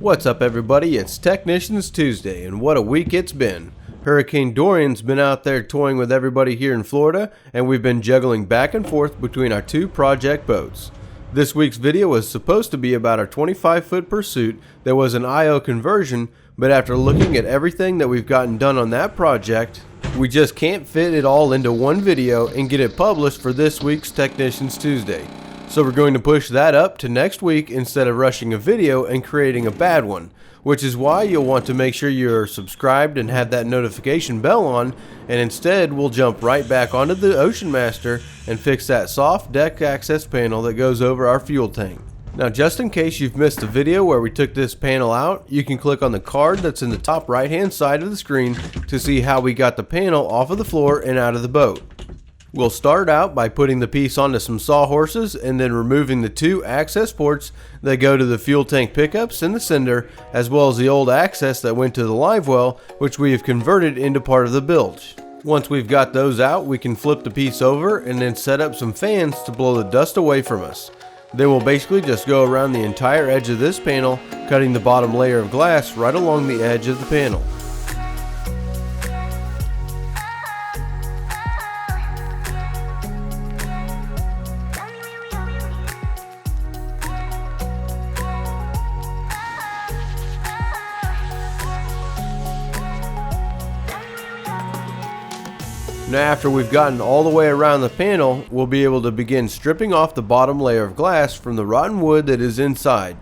What's up everybody, it's Technicians Tuesday, and what a week it's been. Hurricane Dorian's been out there toying with everybody here in Florida, and we've been juggling back and forth between our two project boats. This week's video was supposed to be about our 25-foot pursuit that was an IO conversion, but after looking at everything that we've gotten done on that project, we just can't fit it all into one video and get it published for this week's Technicians Tuesday. So we're going to push that up to next week instead of rushing a video and creating a bad one, which is why you'll want to make sure you're subscribed and have that notification bell on, and instead we'll jump right back onto the Ocean Master and fix that soft deck access panel that goes over our fuel tank. Now just in case you've missed the video where we took this panel out, you can click on the card that's in the top right hand side of the screen to see how we got the panel off of the floor and out of the boat. We'll start out by putting the piece onto some sawhorses and then removing the two access ports that go to the fuel tank pickups and the sender, as well as the old access that went to the live well, which we have converted into part of the bilge. Once we've got those out, we can flip the piece over and then set up some fans to blow the dust away from us. They will basically just go around the entire edge of this panel, cutting the bottom layer of glass right along the edge of the panel. Now after we've gotten all the way around the panel, we'll be able to begin stripping off the bottom layer of glass from the rotten wood that is inside.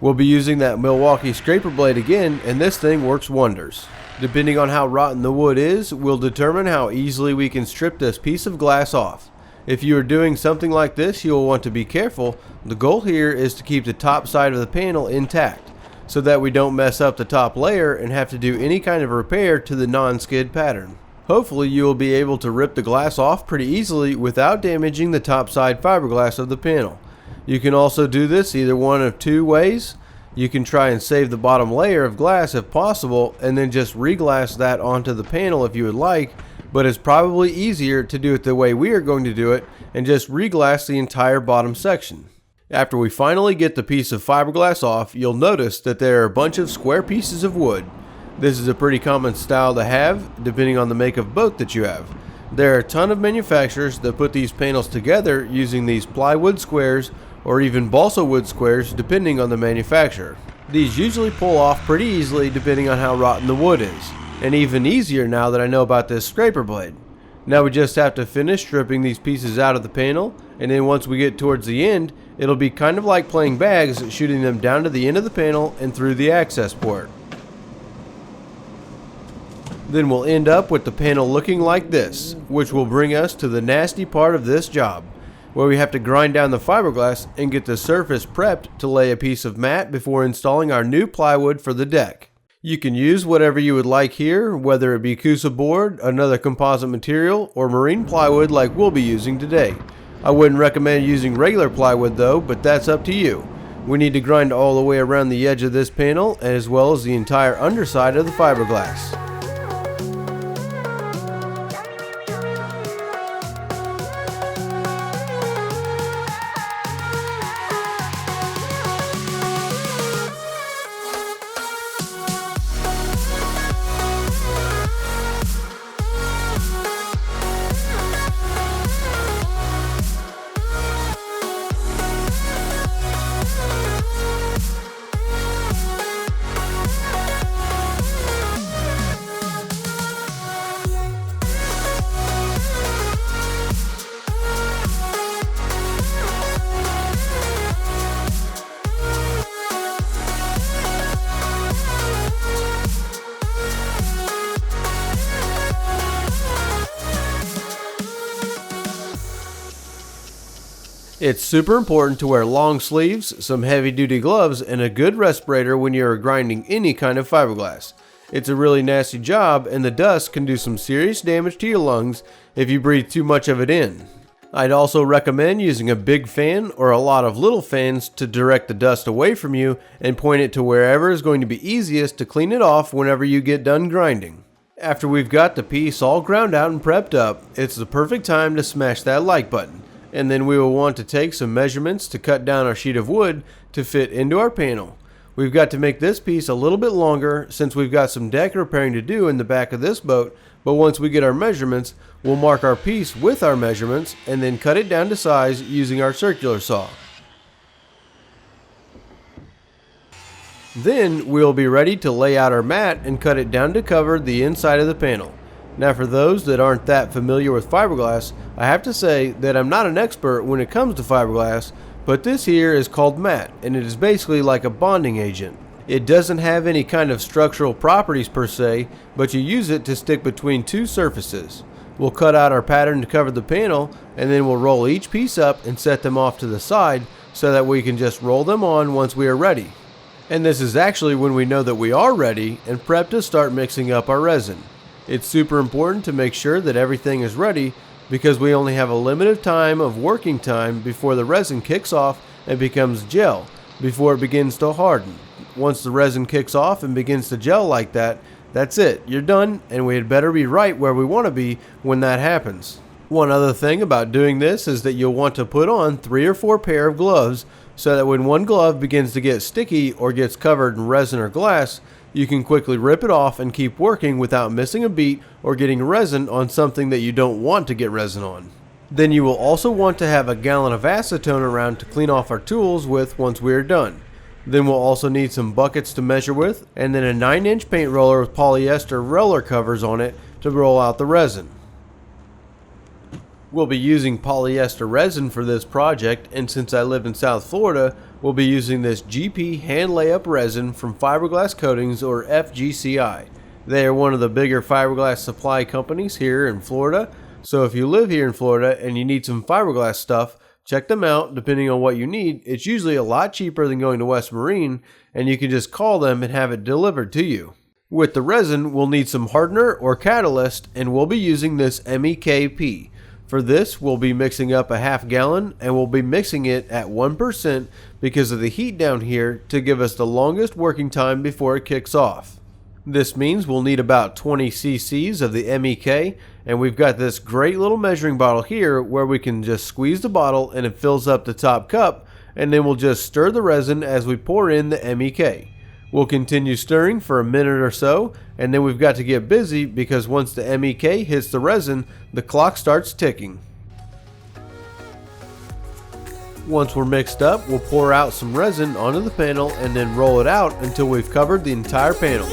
We'll be using that Milwaukee scraper blade again, and this thing works wonders. Depending on how rotten the wood is, will determine how easily we can strip this piece of glass off. If you are doing something like this, you will want to be careful. The goal here is to keep the top side of the panel intact, so that we don't mess up the top layer and have to do any kind of repair to the non-skid pattern. Hopefully you will be able to rip the glass off pretty easily without damaging the top side fiberglass of the panel. You can also do this either one of two ways. You can try and save the bottom layer of glass if possible and then just reglass that onto the panel if you would like, but it's probably easier to do it the way we are going to do it and just reglass the entire bottom section. After we finally get the piece of fiberglass off, you'll notice that there are a bunch of square pieces of wood. This is a pretty common style to have, depending on the make of boat that you have. There are a ton of manufacturers that put these panels together using these plywood squares or even balsa wood squares depending on the manufacturer. These usually pull off pretty easily depending on how rotten the wood is, and even easier now that I know about this scraper blade. Now we just have to finish stripping these pieces out of the panel, and then once we get towards the end, it'll be kind of like playing bags, shooting them down to the end of the panel and through the access port. Then we'll end up with the panel looking like this, which will bring us to the nasty part of this job, where we have to grind down the fiberglass and get the surface prepped to lay a piece of mat before installing our new plywood for the deck. You can use whatever you would like here, whether it be Kusa board, another composite material, or marine plywood like we'll be using today. I wouldn't recommend using regular plywood though, but that's up to you. We need to grind all the way around the edge of this panel as well as the entire underside of the fiberglass. It's super important to wear long sleeves, some heavy duty gloves, and a good respirator when you are grinding any kind of fiberglass. It's a really nasty job, and the dust can do some serious damage to your lungs if you breathe too much of it in. I'd also recommend using a big fan or a lot of little fans to direct the dust away from you and point it to wherever is going to be easiest to clean it off whenever you get done grinding. After we've got the piece all ground out and prepped up, it's the perfect time to smash that like button. And then we will want to take some measurements to cut down our sheet of wood to fit into our panel. We've got to make this piece a little bit longer since we've got some deck repairing to do in the back of this boat, but once we get our measurements, we'll mark our piece with our measurements and then cut it down to size using our circular saw. Then we'll be ready to lay out our mat and cut it down to cover the inside of the panel. Now for those that aren't that familiar with fiberglass, I have to say that I'm not an expert when it comes to fiberglass, but this here is called mat, and it is basically like a bonding agent. It doesn't have any kind of structural properties per se, but you use it to stick between two surfaces. We'll cut out our pattern to cover the panel, and then we'll roll each piece up and set them off to the side so that we can just roll them on once we are ready. And this is actually when we know that we are ready and prep to start mixing up our resin. It's super important to make sure that everything is ready because we only have a limited time of working time before the resin kicks off and becomes gel before it begins to harden. Once the resin kicks off and begins to gel like that, that's it, you're done, and we had better be right where we want to be when that happens. One other thing about doing this is that you'll want to put on 3 or 4 pair of gloves so that when one glove begins to get sticky or gets covered in resin or glass, you can quickly rip it off and keep working without missing a beat or getting resin on something that you don't want to get resin on. Then you will also want to have a gallon of acetone around to clean off our tools with once we are done. Then we'll also need some buckets to measure with, and then a 9-inch paint roller with polyester roller covers on it to roll out the resin. We'll be using polyester resin for this project, and since I live in South Florida, we'll be using this GP hand layup resin from Fiberglass Coatings, or FGCI. They are one of the bigger fiberglass supply companies here in Florida, so if you live here in Florida and you need some fiberglass stuff, check them out. Depending on what you need, it's usually a lot cheaper than going to West Marine, and you can just call them and have it delivered to you. With the resin, we'll need some hardener or catalyst, and we'll be using this MEKP. For this, we'll be mixing up a half gallon, and we'll be mixing it at 1% because of the heat down here to give us the longest working time before it kicks off. This means we'll need about 20 cc's of the MEK, and we've got this great little measuring bottle here where we can just squeeze the bottle and it fills up the top cup, and then we'll just stir the resin as we pour in the MEK. We'll continue stirring for a minute or so, and then we've got to get busy because once the MEK hits the resin, the clock starts ticking. Once we're mixed up, we'll pour out some resin onto the panel and then roll it out until we've covered the entire panel.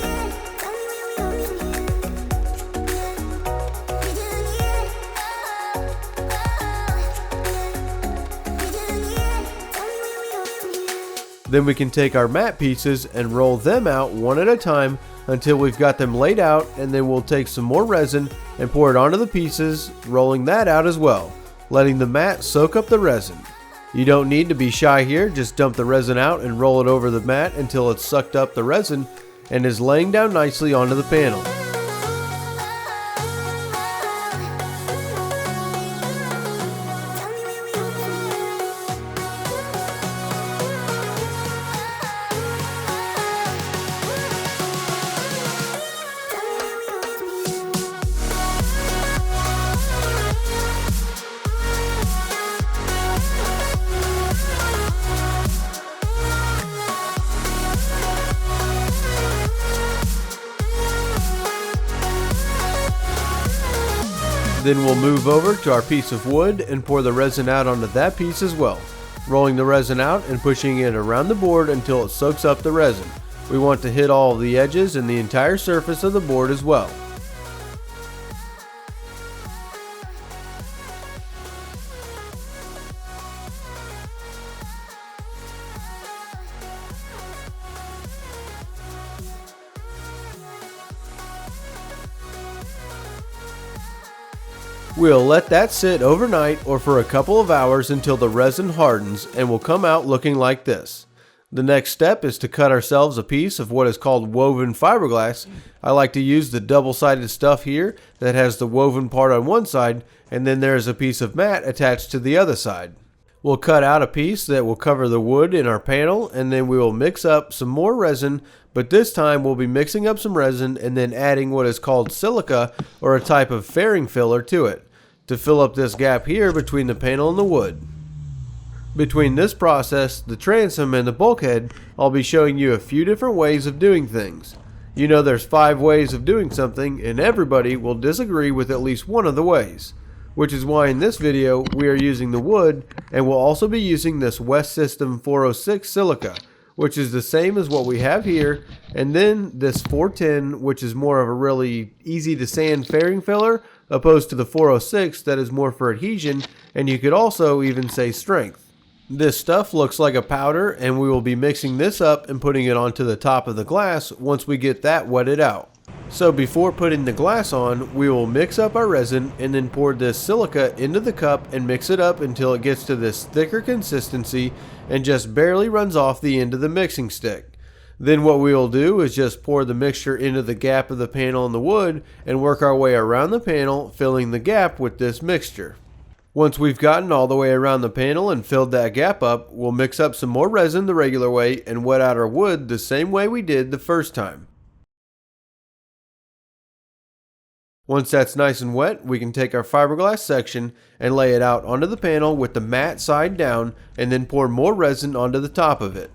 Then we can take our mat pieces and roll them out one at a time until we've got them laid out, and then we'll take some more resin and pour it onto the pieces, rolling that out as well, letting the mat soak up the resin. You don't need to be shy here, just dump the resin out and roll it over the mat until it's sucked up the resin and is laying down nicely onto the panel. Then we'll move over to our piece of wood and pour the resin out onto that piece as well, rolling the resin out and pushing it around the board until it soaks up the resin. We want to hit all of the edges and the entire surface of the board as well. We'll let that sit overnight or for a couple of hours until the resin hardens and will come out looking like this. The next step is to cut ourselves a piece of what is called woven fiberglass. I like to use the double-sided stuff here that has the woven part on one side, and then there is a piece of mat attached to the other side. We'll cut out a piece that will cover the wood in our panel, and then we will mix up some more resin, but this time we'll be mixing up some resin and then adding what is called silica, or a type of fairing filler, to it to fill up this gap here between the panel and the wood. Between this process, the transom, and the bulkhead, I'll be showing you a few different ways of doing things. You know there's 5 ways of doing something, and everybody will disagree with at least one of the ways. Which is why in this video we are using the wood, and we'll also be using this West System 406 silica, which is the same as what we have here, and then this 410, which is more of a really easy to sand fairing filler, opposed to the 406 that is more for adhesion, and you could also even say strength. This stuff looks like a powder, and we will be mixing this up and putting it onto the top of the glass once we get that wetted out. So before putting the glass on, we will mix up our resin and then pour this silica into the cup and mix it up until it gets to this thicker consistency and just barely runs off the end of the mixing stick. Then what we will do is just pour the mixture into the gap of the panel in the wood and work our way around the panel, filling the gap with this mixture. Once we've gotten all the way around the panel and filled that gap up, we'll mix up some more resin the regular way and wet out our wood the same way we did the first time. Once that's nice and wet, we can take our fiberglass section and lay it out onto the panel with the matte side down and then pour more resin onto the top of it.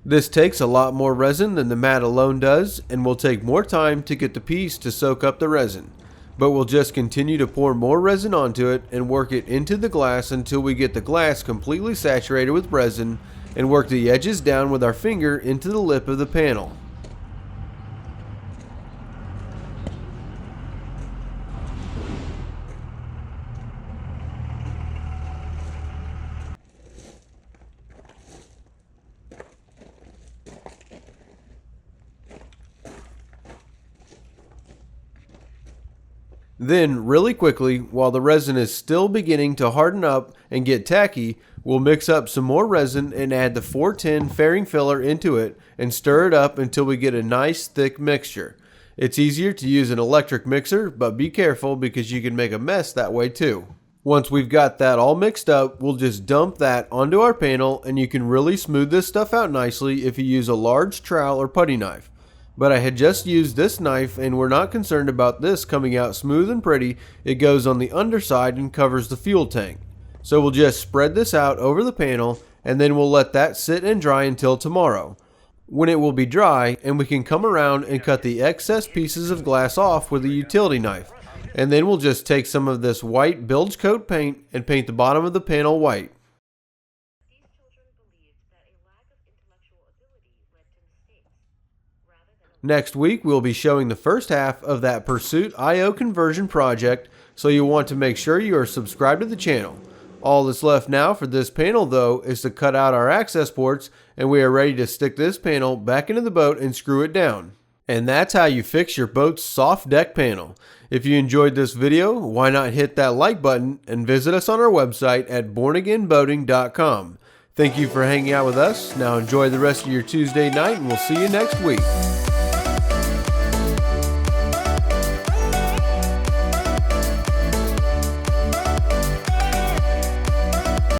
This takes a lot more resin than the mat alone does, and will take more time to get the piece to soak up the resin. But we'll just continue to pour more resin onto it and work it into the glass until we get the glass completely saturated with resin, and work the edges down with our finger into the lip of the panel. Then, really quickly, while the resin is still beginning to harden up and get tacky, we'll mix up some more resin and add the 410 fairing filler into it and stir it up until we get a nice thick mixture. It's easier to use an electric mixer, but be careful because you can make a mess that way too. Once we've got that all mixed up, we'll just dump that onto our panel, and you can really smooth this stuff out nicely if you use a large trowel or putty knife. But I had just used this knife, and we're not concerned about this coming out smooth and pretty. It goes on the underside and covers the fuel tank. So we'll just spread this out over the panel, and then we'll let that sit and dry until tomorrow, when it will be dry and we can come around and cut the excess pieces of glass off with a utility knife. And then we'll just take some of this white bilge coat paint and paint the bottom of the panel white. Next week, we'll be showing the first half of that Pursuit IO conversion project, so you'll want to make sure you are subscribed to the channel. All that's left now for this panel, though, is to cut out our access ports, and we are ready to stick this panel back into the boat and screw it down. And that's how you fix your boat's soft deck panel. If you enjoyed this video, why not hit that like button and visit us on our website at bornagainboating.com. Thank you for hanging out with us. Now enjoy the rest of your Tuesday night, and we'll see you next week.